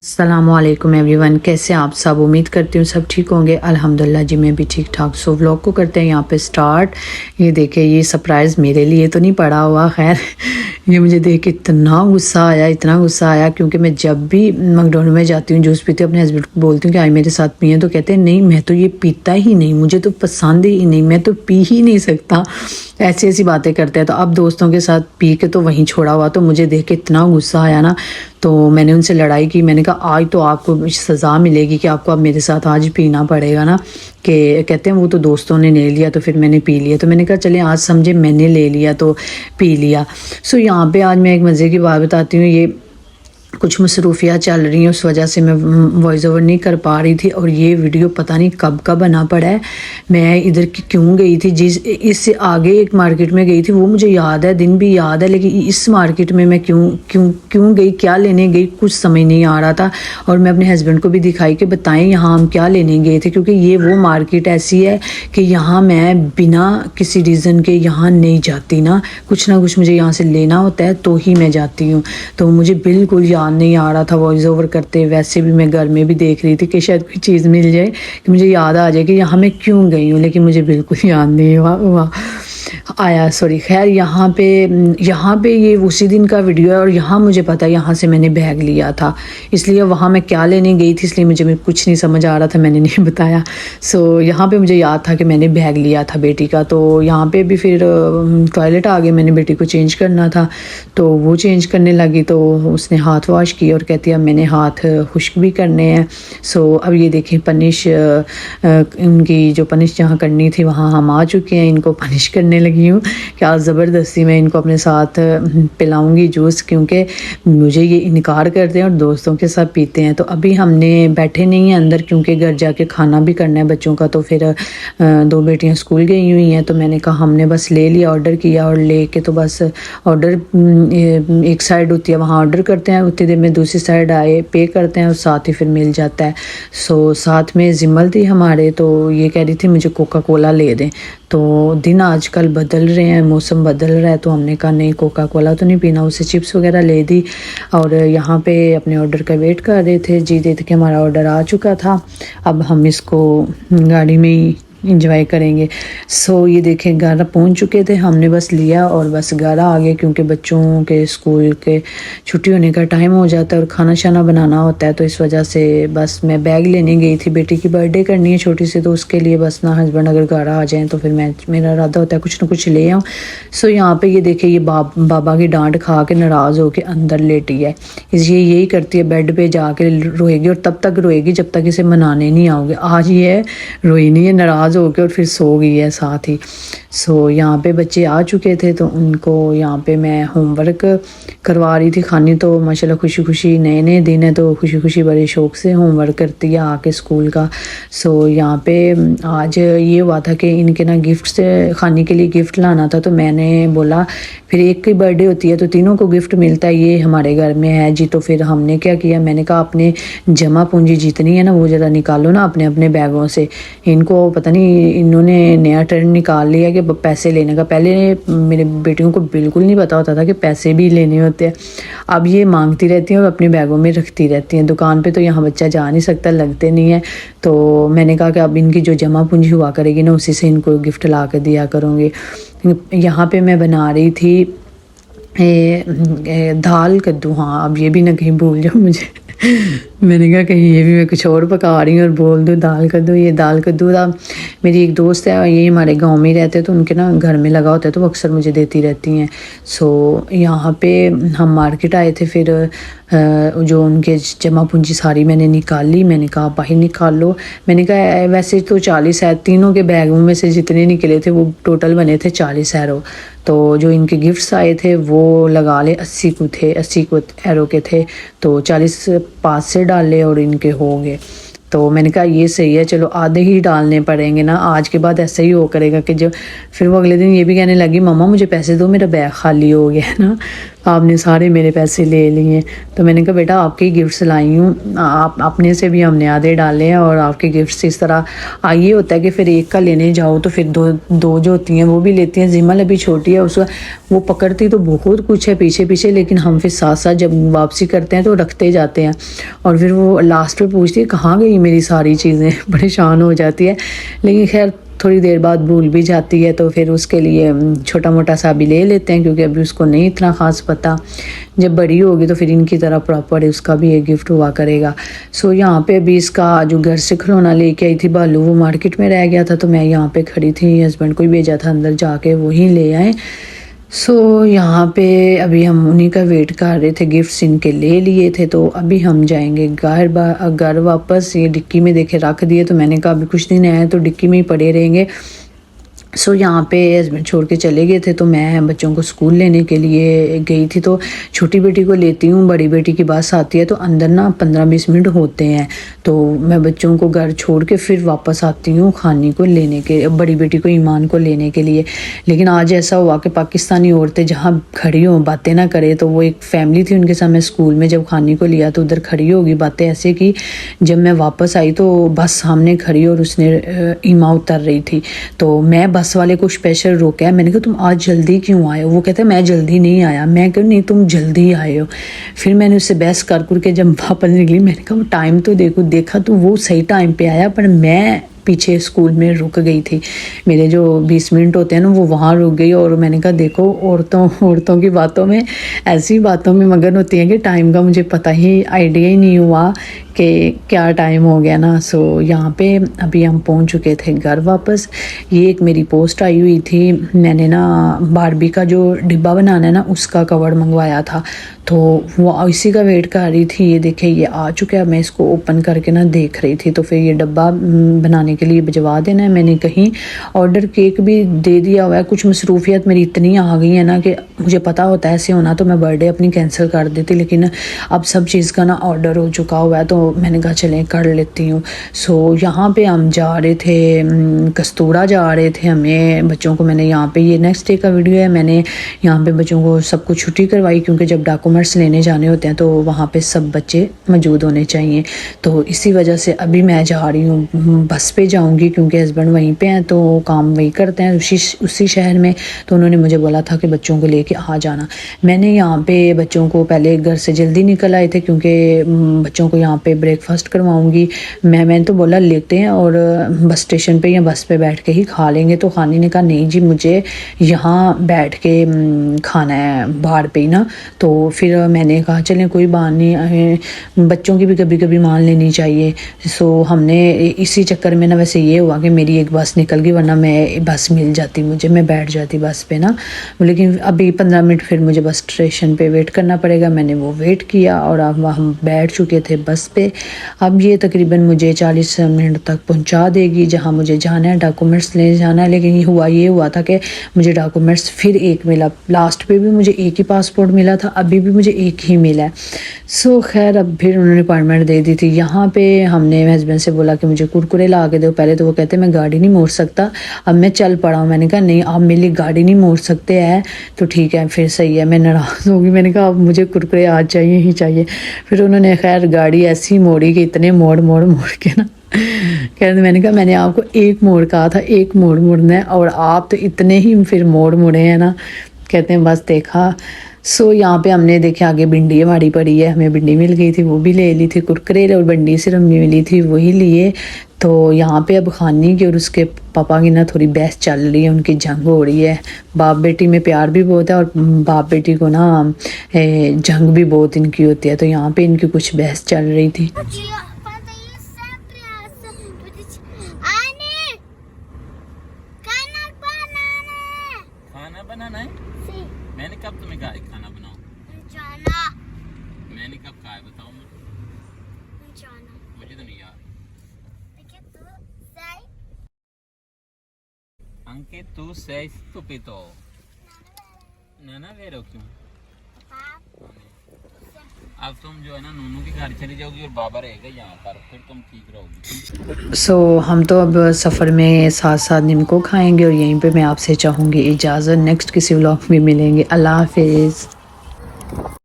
अस्सलामुअलैकुम एवरीवन, कैसे आप सब। उम्मीद करती हूँ सब ठीक होंगे। अल्हम्दुलिल्लाह जी मैं भी ठीक ठाक। सो व्लॉग को करते हैं यहाँ पे स्टार्ट। ये देखे, ये सरप्राइज़ मेरे लिए तो नहीं पड़ा हुआ, खैर ये मुझे देख के इतना गुस्सा आया, इतना गुस्सा आया, क्योंकि मैं जब भी मैकडॉनल्ड में जाती हूँ जूस पीती हूँ, अपने हस्बैंड को बोलती हूँ कि आए मेरे साथ पिए, तो कहते हैं नहीं मैं तो ये पीता ही नहीं, मुझे तो पसंद ही नहीं, मैं तो पी ही नहीं सकता। ऐसी ऐसी बातें करते हैं। तो अब दोस्तों के साथ पी के तो वहीं छोड़ा हुआ, तो मुझे देख के इतना गुस्सा आया ना, तो मैंने उनसे लड़ाई की। मैंने कहा आज तो आपको सज़ा मिलेगी कि आपको अब मेरे साथ आज पीना पड़ेगा ना। कि कहते हैं वो तो दोस्तों ने ले लिया तो फिर मैंने पी लिया। तो मैंने कहा चले आज समझे मैंने ले लिया तो पी लिया। सो यहाँ पे आज मैं एक मज़े की बात बताती हूँ। ये कुछ मसरूफियात चल रही हैं, उस वजह से मैं वॉइस ओवर नहीं कर पा रही थी। और ये वीडियो पता नहीं कब का बना पड़ा है। मैं इधर की क्यों गई थी, जिस इससे आगे एक मार्केट में गई थी, वो मुझे याद है, दिन भी याद है, लेकिन इस मार्केट में मैं क्यों क्यों क्यों गई, क्या लेने गई, कुछ समझ नहीं आ रहा था। और मैं अपने हस्बैंड को भी दिखाई कि बताएं यहाँ हम क्या लेने गए थे, क्योंकि ये वो मार्केट ऐसी है कि यहाँ मैं बिना किसी रीज़न के यहाँ नहीं जाती ना कुछ मुझे यहाँ से लेना होता है तो ही मैं जाती हूँ। तो मुझे बिल्कुल याद नहीं आ रहा था वॉइस ओवर करते। वैसे भी मैं घर में भी देख रही थी कि शायद कोई चीज़ मिल जाए कि मुझे याद आ जाए कि यहाँ मैं क्यों गई हूँ, लेकिन मुझे बिल्कुल याद नहीं हुआ आया, सॉरी। खैर यहाँ पे ये उसी दिन का वीडियो है, और यहाँ मुझे पता है यहाँ से मैंने बैग लिया था, इसलिए वहाँ मैं क्या लेने गई थी इसलिए मुझे कुछ नहीं समझ आ रहा था, मैंने नहीं बताया। सो यहाँ पे मुझे याद था कि मैंने बैग लिया था बेटी का। तो यहाँ पे भी फिर टॉयलेट आ गए, मैंने बेटी को चेंज करना था, तो वो चेंज करने लगी, तो उसने हाथ वॉश की और कहती है अब मैंने हाथ खुश्क भी करने हैं। सो अब ये देखें पनिश, उनकी जो पनिश जहाँ करनी थी वहाँ हम आ चुके हैं। इनको पनिश करने लगी हूँ क्या ज़बरदस्ती मैं इनको अपने साथ पिलाऊंगी जूस, क्योंकि मुझे ये इनकार करते हैं और दोस्तों के साथ पीते हैं। तो अभी हमने बैठे नहीं हैं अंदर, क्योंकि घर जाके खाना भी करना है बच्चों का। तो फिर दो बेटियां स्कूल गई हुई हैं, तो मैंने कहा हमने बस ले लिया, ऑर्डर किया, और ले के तो बस ऑर्डर एक साइड होती है वहाँ ऑर्डर करते हैं, उतनी देर में दूसरी साइड आए पे करते हैं और साथ ही फिर मिल जाता है। सो साथ में जिम्मल थी हमारे, तो ये कह रही थी मुझे कोका कोला ले दें। तो दिन आजकल बदल रहे हैं, मौसम बदल रहा है, तो हमने कहा नहीं कोका कोला तो नहीं पीना, उसे चिप्स वगैरह ले दी। और यहाँ पे अपने ऑर्डर का वेट कर रहे थे जी, देख के हमारा ऑर्डर आ चुका था। अब हम इसको गाड़ी में ही इंजॉय करेंगे। सो ये देखें घर पहुंच चुके थे, हमने बस लिया और बस घर आ गए, क्योंकि बच्चों के स्कूल के छुट्टी होने का टाइम हो जाता है और खाना शाना बनाना होता है। तो इस वजह से बस मैं बैग लेने गई थी, बेटी की बर्थडे करनी है छोटी सी, तो उसके लिए बस ना हस्बैंड अगर घर आ जाएँ तो फिर मेरा इरादा होता है कुछ ना कुछ ले आऊँ। सो यहाँ पे ये देखे ये बाबा की डांट खा के नाराज़ होकर अंदर लेटी है। इसलिए यही करती है, बेड पे जाके रोएगी, और तब तक रोएगी जब तक इसे मनाने नहीं आओगे। आज ये रोई नहीं है, नाराज़ हो के और फिर सो गई है साथ ही। सो यहाँ पे बच्चे आ चुके थे, तो उनको यहाँ पे मैं होमवर्क करवा रही थी। खानी तो माशाल्लाह खुशी खुशी, नए नए दिन है तो खुशी खुशी बड़े शौक से होमवर्क करती है आके स्कूल का। सो यहाँ पे आज ये हुआ था कि इनके ना गिफ्ट से खाने के लिए गिफ्ट लाना था, तो मैंने बोला फिर एक की बर्थडे होती है तो तीनों को गिफ्ट मिलता है, ये हमारे घर में है जी। तो फिर हमने क्या किया, मैंने कहा अपने जमा पूंजी जितनी है ना वो ज़रा निकालो ना अपने अपने बैगों से। इनको पता नहीं इन्होंने नया ट्रेंड निकाल लिया कि पैसे लेने का। पहले मेरे बेटियों को बिल्कुल नहीं पता होता था कि पैसे भी लेने होते हैं। अब ये मांगती रहती हैं और अपने बैगों में रखती रहती हैं। दुकान पे तो यहाँ बच्चा जा नहीं सकता, लगते नहीं है। तो मैंने कहा कि अब इनकी जो जमा पूंजी हुआ करेगी ना उसी से इनको गिफ्ट ला कर दिया करूँगी। यहाँ पे मैं बना रही थी दाल कद्दू। हाँ अब ये भी ना कहीं भूल जाओ मुझे मैंने कहा कहीं ये भी मैं कुछ और पका रही हूँ और बोल दूँ दाल कद्दू। ये दाल कद्दू था, मेरी एक दोस्त है, ये हमारे गांव में ही रहते हैं, तो उनके ना घर में लगा होता है तो वो अक्सर मुझे देती रहती हैं। सो यहाँ पे हम मार्केट आए थे, फिर जो उनके जमा पूंजी सारी मैंने निकाल ली। मैंने कहा बाहर निकाल लो। मैंने कहा वैसे तो 40 है, तीनों के बैगों में से जितने निकले थे वो टोटल बने थे 40 एरो। तो जो इनके गिफ्ट्स आए थे वो लगा ले 80 को थे, 80 को एरो के थे, तो 40 पास से डाले और इनके हो गए। तो मैंने कहा ये सही है, चलो आधे ही डालने पड़ेंगे ना, आज के बाद ऐसा ही हो करेगा कि जो फिर वो अगले दिन ये भी कहने लगी मम्मा मुझे पैसे दो, मेरा बैग खाली हो गया है ना। आपने सारे मेरे पैसे ले लिए। तो मैंने कहा बेटा आपके ही गिफ्ट्स लाई हूँ, आप अपने से भी हमने आधे डाले हैं और आपके गिफ्ट्स इस तरह ये होता है कि फिर एक का लेने जाओ तो फिर दो दो जो होती हैं वो भी लेती हैं। जिमल अभी छोटी है, उसका वो पकड़ती तो बहुत कुछ है पीछे पीछे, लेकिन हम फिर साथ साथ जब वापसी करते हैं तो रखते जाते हैं और फिर वो लास्ट पे पूछती है कहाँ गई मेरी सारी चीज़ें, परेशान हो जाती है। लेकिन खैर थोड़ी देर बाद भूल भी जाती है, तो फिर उसके लिए छोटा मोटा सा भी ले लेते हैं क्योंकि अभी उसको नहीं इतना ख़ास पता। जब बड़ी होगी तो फिर इनकी तरह प्रॉपर उसका भी एक गिफ्ट हुआ करेगा। सो यहाँ पे अभी इसका जो घर से खिलौना लेके आई थी बालू, वो मार्केट में रह गया था तो मैं यहाँ पे खड़ी थी, हस्बैंड को ही भेजा था अंदर जाके वहीं ले आए। सो यहाँ पे अभी हम उन्हीं का वेट कर रहे थे, गिफ्ट्स इनके ले लिए थे तो अभी हम जाएंगे घर वापस। ये डिक्की में देखे रख दिए तो मैंने कहा अभी कुछ दिन आए तो डिक्की में ही पड़े रहेंगे। सो यहाँ पे हस्बैंड छोड़ के चले गए थे तो मैं बच्चों को स्कूल लेने के लिए गई थी। तो छोटी बेटी को लेती हूँ, बड़ी बेटी की बस आती है तो अंदर ना 15-20 मिनट होते हैं, तो मैं बच्चों को घर छोड़ के फिर वापस आती हूँ खानी को लेने के, बड़ी बेटी को ईमान को लेने के लिए। लेकिन आज ऐसा हुआ कि पाकिस्तानी औरतें जहाँ खड़ी हों बातें ना करे, तो वो एक फैमिली थी उनके साथ मैं स्कूल में जब खानी को लिया तो उधर खड़ी होगी, बातें ऐसे की। जब मैं वापस आई तो बस सामने खड़ी और उसने ईमा उतर रही थी, तो मैं बस वाले को स्पेशल रोका है। मैंने कहा तुम आज जल्दी क्यों आए हो? वो कहते मैं जल्दी नहीं आया। मैं कहूँ नहीं तुम जल्दी आए हो। फिर मैंने उससे बहस कर के जब वापस निकली मैंने कहा वो टाइम तो देखा तो वो सही टाइम पे आया, पर मैं पीछे स्कूल में रुक गई थी। मेरे जो 20 मिनट होते हैं ना वो वहाँ रुक गई। और मैंने कहा देखो औरतों की बातों में, ऐसी बातों में मगन होती हैं कि टाइम का मुझे पता ही आइडिया ही नहीं हुआ कि क्या टाइम हो गया ना। सो यहाँ पे अभी हम पहुँच चुके थे घर वापस। ये एक मेरी पोस्ट आई हुई थी, मैंने ना बारबी का जो डिब्बा बनाना है ना उसका कवर मंगवाया था, तो वो इसी का वेट कर रही थी। ये देखे ये आ चुका है, मैं इसको ओपन करके ना देख रही थी। तो फिर ये डब्बा बनाने के लिए भिजवा देना है। मैंने कहीं ऑर्डर केक भी दे दिया हुआ है। कुछ मसरूफियत मेरी इतनी आ गई है ना कि मुझे पता होता है ऐसे होना तो मैं बर्थडे अपनी कैंसिल कर देती, लेकिन अब सब चीज़ का ना ऑर्डर हो चुका हुआ है तो मैंने कहा चलें कर लेती हूँ। सो यहाँ पे हम जा रहे थे कस्तूरा जा रहे थे, हमें बच्चों को मैंने यहाँ पे, ये नेक्स्ट डे का वीडियो है, मैंने यहाँ पे बच्चों को सबको छुट्टी करवाई क्योंकि जब डॉक्यूमेंट्स लेने जाने होते हैं तो वहाँ पे सब बच्चे मौजूद होने चाहिए। तो इसी वजह से अभी मैं जा रही हूँ, बस पे जाऊँगी क्योंकि हस्बैंड वहीं पे हैं तो काम वही करते हैं उसी शहर में। तो उन्होंने मुझे बोला था कि बच्चों को लेके आ जाना। मैंने यहाँ पे बच्चों को पहले घर से जल्दी निकल आए थे क्योंकि बच्चों को यहाँ पे ब्रेकफास्ट करवाऊँगी। मैंने तो बोला लेते हैं और बस स्टेशन पे या बस पे बैठ के ही खा लेंगे। तो खाने ने कहा नहीं जी मुझे यहाँ बैठ के खाना है बाहर पे ही ना। तो फिर मैंने कहा चलें कोई बात नहीं, बच्चों की भी कभी कभी मान लेनी चाहिए। सो हमने इसी चक्कर में ना वैसे ये हुआ कि मेरी एक बस निकल गई, वरना मैं बस मिल जाती मुझे, मैं बैठ जाती बस पे ना। लेकिन अभी 15 मिनट फिर मुझे बस स्टेशन पे वेट करना पड़ेगा। मैंने वो वेट किया और अब हम बैठ चुके थे बस पे। अब ये तकरीबन मुझे 40 मिनट तक पहुंचा देगी जहां मुझे जाना है, डॉक्यूमेंट्स ले जाना है। लेकिन ये हुआ था कि मुझे डॉक्यूमेंट्स फिर एक मिला, लास्ट पे भी मुझे एक ही पासपोर्ट मिला था, अभी भी मुझे एक ही मिला है। सो खैर अब फिर उन्होंने अपॉइंटमेंट दे दी थी। यहाँ पे हमने हस्बैंड से बोला कि मुझे कुरकुरे ला के दो। पहले तो वो कहते मैं गाड़ी नहीं मोड़ सकता, अब मैं चल पड़ा हूँ। मैंने कहा नहीं आप मेरे लिए गाड़ी नहीं मोड़ सकते हैं तो ठीक है फिर सही है। मैं नाराज़ होगी, मैंने कहा अब मुझे कुरकुरे आज चाहिए ही चाहिए। फिर उन्होंने खैर गाड़ी ऐसी मोड़ी कि इतने मोड़ के ना कहते, मैंने कहा मैंने आपको एक मोड़ कहा था, एक मोड़ मुड़ना है और आप तो इतने ही फिर मोड़ मुड़े हैं ना। कहते हैं बस देखा। सो यहाँ पे हमने देखे आगे भिंडी हमारी पड़ी है, हमें भिंडी मिल गई थी वो भी ले ली थी, कुरकुरे और भिंडी सिर्फ मिली थी वही लिए। तो यहाँ पे अब खानी की और उसके पापा की ना थोड़ी बहस चल रही है, उनकी जंग हो रही है। बाप बेटी में प्यार भी बहुत है और बाप बेटी को ना जंग भी बहुत इनकी होती है। तो यहाँ पे इनकी कुछ बहस चल रही थी। बनाना है? मैंने कब तुम्हें कहा खाना बनाओ? मैंने कब कहा है बताओ मुझे तो नहीं याद। अंकित तू sei stupido। नाना ले रहे हो क्यों? अब तुम जो है ना नूनू के घर चली जाओगी और बाबा रहेगा यहाँ पर, फिर तुम ठीक रहोगी। सो हम तो अब सफ़र में साथ साथ निम्को खाएंगे और यहीं पे मैं आपसे चाहूँगी इजाज़त। नेक्स्ट किसी व्लॉग में मिलेंगे। अल्लाह हाफिज़। हैं।